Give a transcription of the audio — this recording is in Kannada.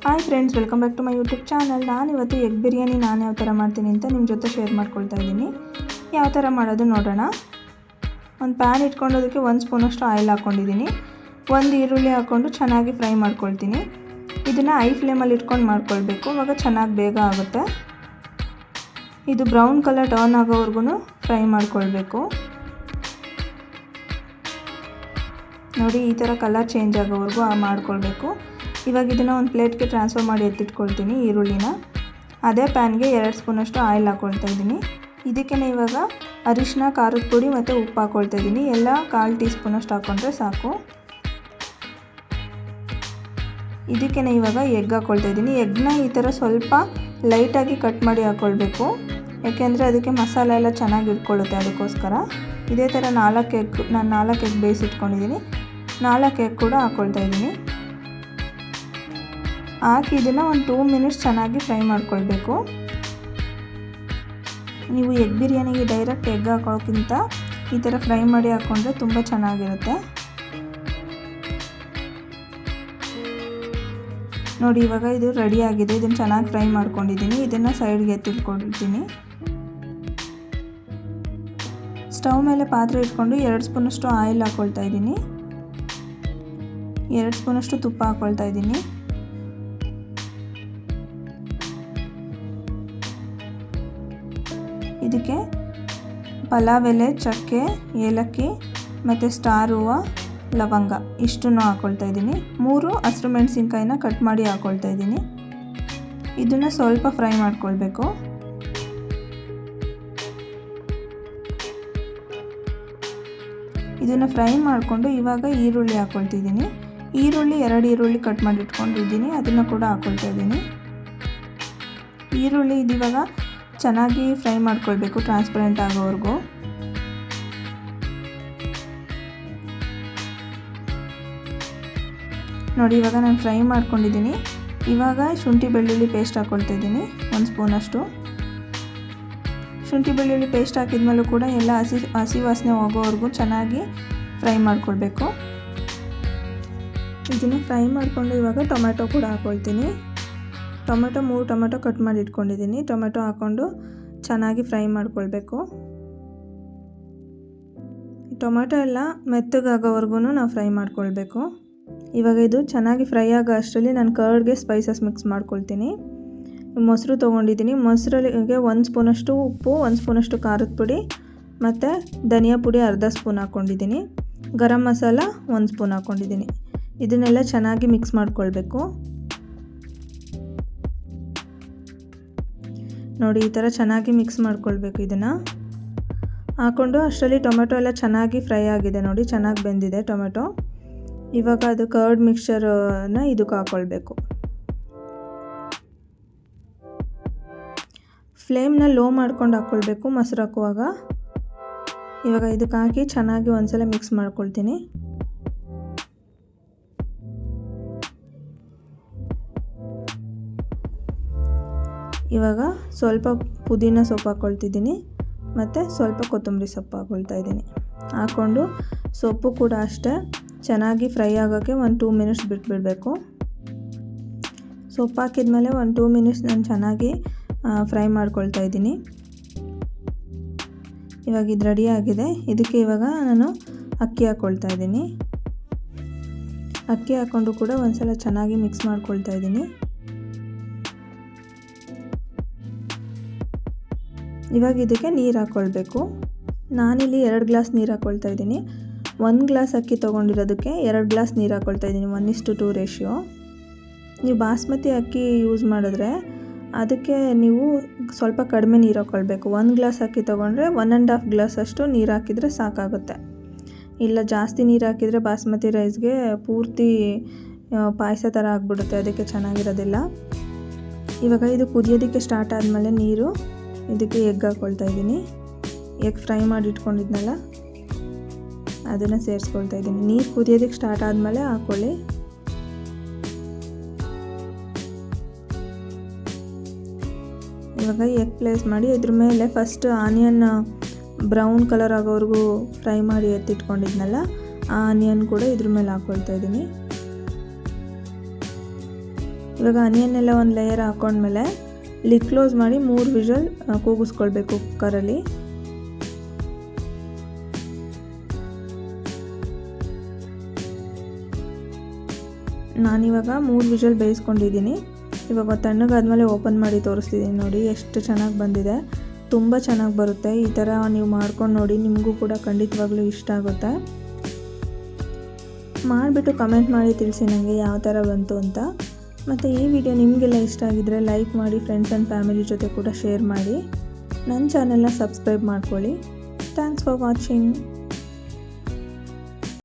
Hi friends, welcome back to my YouTube channel. ನಾನಿವತ್ತು ಎಗ್ ಬಿರಿಯಾನಿ ನಾನು ಯಾವ ಥರ ಮಾಡ್ತೀನಿ ಅಂತ ನಿಮ್ಮ ಜೊತೆ ಶೇರ್ ಮಾಡ್ಕೊಳ್ತಾ ಇದ್ದೀನಿ. ಯಾವ ಥರ ಮಾಡೋದು ನೋಡೋಣ. ಒಂದು ಪ್ಯಾನ್ ಇಟ್ಕೊಂಡೋದಕ್ಕೆ 1 ಸ್ಪೂನಷ್ಟು ಆಯಿಲ್ ಹಾಕ್ಕೊಂಡಿದ್ದೀನಿ. 1 ಈರುಳ್ಳಿ ಹಾಕ್ಕೊಂಡು ಚೆನ್ನಾಗಿ ಫ್ರೈ ಮಾಡ್ಕೊಳ್ತೀನಿ. ಇದನ್ನು ಹೈ ಫ್ಲೇಮಲ್ಲಿ ಇಟ್ಕೊಂಡು ಮಾಡ್ಕೊಳ್ಬೇಕು, ಆವಾಗ ಚೆನ್ನಾಗಿ ಬೇಗ ಆಗುತ್ತೆ. ಇದು ಬ್ರೌನ್ ಕಲರ್ ಟರ್ನ್ ಆಗೋವರೆಗೂ ಫ್ರೈ ಮಾಡ್ಕೊಳ್ಬೇಕು. ನೋಡಿ, ಈ ಥರ ಕಲರ್ ಚೇಂಜ್ ಆಗೋವರೆಗೂ ಮಾಡ್ಕೊಳ್ಬೇಕು. ಇವಾಗ ಇದನ್ನು ಒಂದು ಪ್ಲೇಟ್ಗೆ ಟ್ರಾನ್ಸ್ಫರ್ ಮಾಡಿ ಎತ್ತಿಟ್ಕೊಳ್ತೀನಿ. ಈರುಳ್ಳಿನ ಅದೇ ಪ್ಯಾನ್ಗೆ 2 ಸ್ಪೂನಷ್ಟು ಆಯಿಲ್ ಹಾಕ್ಕೊಳ್ತಾ ಇದ್ದೀನಿ. ಇದಕ್ಕೆ ಇವಾಗ ಅರಿಶಿನ, ಖಾರದ ಪುಡಿ ಮತ್ತು ಉಪ್ಪು ಹಾಕ್ಕೊಳ್ತಾ ಇದ್ದೀನಿ. ಎಲ್ಲ 1/4 ಟೀ ಸ್ಪೂನಷ್ಟು ಹಾಕ್ಕೊಂಡ್ರೆ ಸಾಕು. ಇದಕ್ಕೆ ಇವಾಗ ಎಗ್ ಹಾಕ್ಕೊಳ್ತಾ ಇದ್ದೀನಿ. ಎಗ್ನ ಈ ಥರ ಸ್ವಲ್ಪ ಲೈಟಾಗಿ ಕಟ್ ಮಾಡಿ ಹಾಕ್ಕೊಳ್ಬೇಕು, ಯಾಕೆಂದರೆ ಅದಕ್ಕೆ ಮಸಾಲೆ ಎಲ್ಲ ಚೆನ್ನಾಗಿ ಇಟ್ಕೊಳ್ಳುತ್ತೆ. ಅದಕ್ಕೋಸ್ಕರ ಇದೇ ಥರ 4 ಎಗ್ ನಾನು 4 ಎಗ್ ಬೇಯಿಸಿಟ್ಕೊಂಡಿದ್ದೀನಿ. 4 ಎಗ್ ಕೂಡ ಹಾಕ್ಕೊಳ್ತಾ ಇದ್ದೀನಿ. ಹಾಕಿ ಇದನ್ನು ಒಂದು 2 ಮಿನಿಟ್ಸ್ ಚೆನ್ನಾಗಿ ಫ್ರೈ ಮಾಡ್ಕೊಳ್ಬೇಕು. ನೀವು ಎಗ್ ಬಿರಿಯಾನಿಗೆ ಡೈರೆಕ್ಟ್ ಎಗ್ ಹಾಕೋಕ್ಕಿಂತ ಈ ಥರ ಫ್ರೈ ಮಾಡಿ ಹಾಕ್ಕೊಂಡ್ರೆ ತುಂಬ ಚೆನ್ನಾಗಿರುತ್ತೆ. ನೋಡಿ, ಇವಾಗ ಇದು ರೆಡಿ ಆಗಿದೆ. ಇದನ್ನು ಚೆನ್ನಾಗಿ ಫ್ರೈ ಮಾಡ್ಕೊಂಡಿದ್ದೀನಿ. ಇದನ್ನು ಸೈಡ್ಗೆ ಎತ್ತಿಟ್ಕೊಳ್ತೀನಿ. ಸ್ಟವ್ ಮೇಲೆ ಪಾತ್ರೆ ಇಟ್ಕೊಂಡು 2 ಸ್ಪೂನಷ್ಟು ಆಯಿಲ್ ಹಾಕ್ಕೊಳ್ತಾ ಇದ್ದೀನಿ. 2 ಸ್ಪೂನಷ್ಟು ತುಪ್ಪ ಹಾಕ್ಕೊಳ್ತಾ ಇದ್ದೀನಿ. ಇದಕ್ಕೆ ಪಲಾವ್ ಎಲೆ, ಚಕ್ಕೆ, ಏಲಕ್ಕಿ ಮತ್ತು ಸ್ಟಾರ್ ಹೂವು, ಲವಂಗ ಇಷ್ಟನ್ನು ಹಾಕ್ಕೊಳ್ತಾ ಇದ್ದೀನಿ. 3 ಹಸಿರು ಮೆಣಸಿನ್ಕಾಯಿನ ಕಟ್ ಮಾಡಿ ಹಾಕ್ಕೊಳ್ತಾ ಇದ್ದೀನಿ. ಇದನ್ನು ಸ್ವಲ್ಪ ಫ್ರೈ ಮಾಡ್ಕೊಳ್ಬೇಕು. ಇದನ್ನು ಫ್ರೈ ಮಾಡಿಕೊಂಡು ಇವಾಗ ಈರುಳ್ಳಿ ಹಾಕ್ಕೊಳ್ತಿದ್ದೀನಿ. ಈರುಳ್ಳಿ 2 ಈರುಳ್ಳಿ ಕಟ್ ಮಾಡಿ ಇಟ್ಕೊಂಡಿದ್ದೀನಿ, ಅದನ್ನು ಕೂಡ ಹಾಕ್ಕೊಳ್ತಾ ಇದ್ದೀನಿ. ಈರುಳ್ಳಿ ಇದಿವಾಗ ಚೆನ್ನಾಗಿ ಫ್ರೈ ಮಾಡ್ಕೊಳ್ಬೇಕು, ಟ್ರಾನ್ಸ್ಪರೆಂಟ್ ಆಗೋವರೆಗೂ. ನೋಡಿ, ಇವಾಗ ನಾನು ಫ್ರೈ ಮಾಡ್ಕೊಂಡಿದ್ದೀನಿ. ಇವಾಗ ಶುಂಠಿ ಬೆಳ್ಳುಳ್ಳಿ ಪೇಸ್ಟ್ ಹಾಕ್ಕೊಳ್ತಾ ಇದ್ದೀನಿ, 1 ಸ್ಪೂನಷ್ಟು. ಶುಂಠಿ ಬೆಳ್ಳುಳ್ಳಿ ಪೇಸ್ಟ್ ಹಾಕಿದ್ಮೇಲೂ ಕೂಡ ಎಲ್ಲ ಹಸಿ ವಾಸನೆ ಹೋಗೋವರೆಗೂ ಚೆನ್ನಾಗಿ ಫ್ರೈ ಮಾಡ್ಕೊಳ್ಬೇಕು. ಇದನ್ನು ಫ್ರೈ ಮಾಡಿಕೊಂಡು ಇವಾಗ ಟೊಮೆಟೊ ಕೂಡ ಹಾಕ್ಕೊಳ್ತೀನಿ. 3 ಟೊಮೆಟೊ ಕಟ್ ಮಾಡಿ ಇಟ್ಕೊಂಡಿದ್ದೀನಿ. ಟೊಮೆಟೊ ಹಾಕ್ಕೊಂಡು ಚೆನ್ನಾಗಿ ಫ್ರೈ ಮಾಡ್ಕೊಳ್ಬೇಕು. ಟೊಮೆಟೊ ಎಲ್ಲ ಮೆತ್ತಗಾಗೋವರೆಗೂ ನಾವು ಫ್ರೈ ಮಾಡ್ಕೊಳ್ಬೇಕು. ಇವಾಗ ಇದು ಚೆನ್ನಾಗಿ ಫ್ರೈ ಆಗೋ ಅಷ್ಟರಲ್ಲಿ ನಾನು ಕರ್ಡ್ಗೆ ಸ್ಪೈಸಸ್ ಮಿಕ್ಸ್ ಮಾಡ್ಕೊಳ್ತೀನಿ. ಮೊಸರು ತೊಗೊಂಡಿದ್ದೀನಿ. ಮೊಸರಿಗೆ 1 ಸ್ಪೂನಷ್ಟು ಉಪ್ಪು, 1 ಸ್ಪೂನಷ್ಟು ಖಾರದ ಪುಡಿ ಮತ್ತು ಧನಿಯಾ ಪುಡಿ ಅರ್ಧ ಸ್ಪೂನ್ ಹಾಕ್ಕೊಂಡಿದ್ದೀನಿ. ಗರಂ ಮಸಾಲ 1 ಸ್ಪೂನ್ ಹಾಕ್ಕೊಂಡಿದ್ದೀನಿ. ಇದನ್ನೆಲ್ಲ ಚೆನ್ನಾಗಿ ಮಿಕ್ಸ್ ಮಾಡ್ಕೊಳ್ಬೇಕು. ನೋಡಿ, ಈ ಥರ ಚೆನ್ನಾಗಿ ಮಿಕ್ಸ್ ಮಾಡ್ಕೊಳ್ಬೇಕು. ಇದನ್ನು ಹಾಕ್ಕೊಂಡು ಅಷ್ಟರಲ್ಲಿ ಟೊಮೆಟೊ ಎಲ್ಲ ಚೆನ್ನಾಗಿ ಫ್ರೈ ಆಗಿದೆ. ನೋಡಿ, ಚೆನ್ನಾಗಿ ಬೆಂದಿದೆ ಟೊಮೆಟೊ. ಇವಾಗ ಅದು ಕರ್ಡ್ ಮಿಕ್ಸ್ಚರನ್ನ ಇದಕ್ಕೆ ಹಾಕ್ಕೊಳ್ಬೇಕು. ಫ್ಲೇಮ್ನ ಲೋ ಮಾಡ್ಕೊಂಡು ಹಾಕ್ಕೊಳ್ಬೇಕು ಮೊಸರು ಹಾಕುವಾಗ. ಇವಾಗ ಇದಕ್ಕೆ ಹಾಕಿ ಚೆನ್ನಾಗಿ ಒಂದ್ಸಲ ಮಿಕ್ಸ್ ಮಾಡ್ಕೊಳ್ತೀನಿ. ಇವಾಗ ಸ್ವಲ್ಪ ಪುದೀನ ಸೊಪ್ಪು ಹಾಕ್ಕೊಳ್ತಿದ್ದೀನಿ ಮತ್ತು ಸ್ವಲ್ಪ ಕೊತ್ತಂಬರಿ ಸೊಪ್ಪು ಹಾಕ್ಕೊಳ್ತಾ ಇದ್ದೀನಿ. ಹಾಕ್ಕೊಂಡು ಸೊಪ್ಪು ಕೂಡ ಅಷ್ಟೇ ಚೆನ್ನಾಗಿ ಫ್ರೈ ಆಗೋಕ್ಕೆ 2 ಮಿನಿಟ್ಸ್ ಬಿಟ್ಬಿಡಬೇಕು. ಸೊಪ್ಪು ಹಾಕಿದ್ಮೇಲೆ 2 ಮಿನಿಟ್ಸ್ ನಾನು ಚೆನ್ನಾಗಿ ಫ್ರೈ ಮಾಡ್ಕೊಳ್ತಾ ಇದ್ದೀನಿ. ಇವಾಗ ಇದು ರೆಡಿ ಆಗಿದೆ. ಇದಕ್ಕೆ ಇವಾಗ ನಾನು ಅಕ್ಕಿ ಹಾಕ್ಕೊಳ್ತಾ ಇದ್ದೀನಿ. ಅಕ್ಕಿ ಹಾಕ್ಕೊಂಡು ಕೂಡ ಒಂದ್ಸಲ ಚೆನ್ನಾಗಿ ಮಿಕ್ಸ್ ಮಾಡ್ಕೊಳ್ತಾ ಇದ್ದೀನಿ. ಇವಾಗ ಇದಕ್ಕೆ ನೀರು ಹಾಕ್ಕೊಳ್ಬೇಕು. ನಾನಿಲ್ಲಿ 2 ಗ್ಲಾಸ್ ನೀರು ಹಾಕ್ಕೊಳ್ತಾ ಇದ್ದೀನಿ. 1 ಗ್ಲಾಸ್ ಅಕ್ಕಿ ತೊಗೊಂಡಿರೋದಕ್ಕೆ 2 ಗ್ಲಾಸ್ ನೀರು ಹಾಕ್ಕೊಳ್ತಾ ಇದ್ದೀನಿ, 1:2 ರೇಷಿಯೋ. ನೀವು ಬಾಸ್ಮತಿ ಅಕ್ಕಿ ಯೂಸ್ ಮಾಡಿದ್ರೆ ಅದಕ್ಕೆ ನೀವು ಸ್ವಲ್ಪ ಕಡಿಮೆ ನೀರು ಹಾಕ್ಕೊಳ್ಬೇಕು. 1 ಗ್ಲಾಸ್ ಅಕ್ಕಿ ತೊಗೊಂಡ್ರೆ 1.5 ಗ್ಲಾಸ್ ಅಷ್ಟು ನೀರು ಹಾಕಿದರೆ ಸಾಕಾಗುತ್ತೆ. ಇಲ್ಲ ಜಾಸ್ತಿ ನೀರು ಹಾಕಿದರೆ ಬಾಸ್ಮತಿ ರೈಸ್ಗೆ ಪೂರ್ತಿ ಪಾಯಸ ಥರ ಆಗಿಬಿಡುತ್ತೆ, ಅದಕ್ಕೆ ಚೆನ್ನಾಗಿರೋದಿಲ್ಲ. ಇವಾಗ ಇದು ಕುದಿಯೋದಕ್ಕೆ ಸ್ಟಾರ್ಟ್ ಆದಮೇಲೆ ನೀರು ಇದಕ್ಕೆ ಎಗ್ ಹಾಕ್ಕೊಳ್ತಾ ಇದ್ದೀನಿ. ಎಗ್ ಫ್ರೈ ಮಾಡಿ ಇಟ್ಕೊಂಡಿದ್ನಲ್ಲ ಅದನ್ನು ಸೇರಿಸ್ಕೊಳ್ತಾ ಇದ್ದೀನಿ. ನೀರು ಕುದಿಯೋದಕ್ಕೆ ಸ್ಟಾರ್ಟ್ ಆದಮೇಲೆ ಹಾಕ್ಕೊಳ್ಳಿ. ಇವಾಗ ಎಗ್ ಪ್ಲೇಸ್ ಮಾಡಿ ಇದ್ರ ಮೇಲೆ ಫಸ್ಟ್ ಆನಿಯನ್ ಬ್ರೌನ್ ಕಲರ್ ಆಗೋವರೆಗೂ ಫ್ರೈ ಮಾಡಿ ಎತ್ತಿಟ್ಕೊಂಡಿದ್ನಲ್ಲ ಆ ಆನಿಯನ್ ಕೂಡ ಇದ್ರ ಮೇಲೆ ಹಾಕ್ಕೊಳ್ತಾ ಇದ್ದೀನಿ. ಇವಾಗ ಆನಿಯನ್ನೆಲ್ಲ ಒಂದು ಲೇಯರ್ ಹಾಕ್ಕೊಂಡ್ಮೇಲೆ ಲಿಡ್ ಕ್ಲೋಸ್ ಮಾಡಿ 3 ವಿಷಲ್ ಕೂಗಿಸ್ಕೊಳ್ಬೇಕು ಕುಕ್ಕರಲ್ಲಿ. ನಾನಿವಾಗ 3 ವಿಷಲ್ ಬೇಯಿಸ್ಕೊಂಡಿದ್ದೀನಿ. ಇವಾಗ ತಣ್ಣಗಾದ್ಮೇಲೆ ಓಪನ್ ಮಾಡಿ ತೋರಿಸ್ತಿದ್ದೀನಿ ನೋಡಿ, ಎಷ್ಟು ಚೆನ್ನಾಗಿ ಬಂದಿದೆ. ತುಂಬ ಚೆನ್ನಾಗಿ ಬರುತ್ತೆ. ಈ ಥರ ನೀವು ಮಾಡ್ಕೊಂಡು ನೋಡಿ, ನಿಮಗೂ ಕೂಡ ಖಂಡಿತವಾಗ್ಲೂ ಇಷ್ಟ ಆಗುತ್ತೆ. ಮಾಡಿಬಿಟ್ಟು ಕಮೆಂಟ್ ಮಾಡಿ ತಿಳಿಸಿ ನನಗೆ ಯಾವ ಥರ ಬಂತು ಅಂತ. ಮತ್ತು ಈ ವಿಡಿಯೋ ನಿಮಗೆಲ್ಲ ಇಷ್ಟ ಆಗಿದ್ದರೆ ಲೈಕ್ ಮಾಡಿ, ಫ್ರೆಂಡ್ಸ್ ಆ್ಯಂಡ್ ಫ್ಯಾಮಿಲಿ ಜೊತೆ ಕೂಡ ಶೇರ್ ಮಾಡಿ. ನನ್ನ ಚಾನೆಲ್ನ ಸಬ್ಸ್ಕ್ರೈಬ್ ಮಾಡ್ಕೊಳ್ಳಿ. Thanks for watching.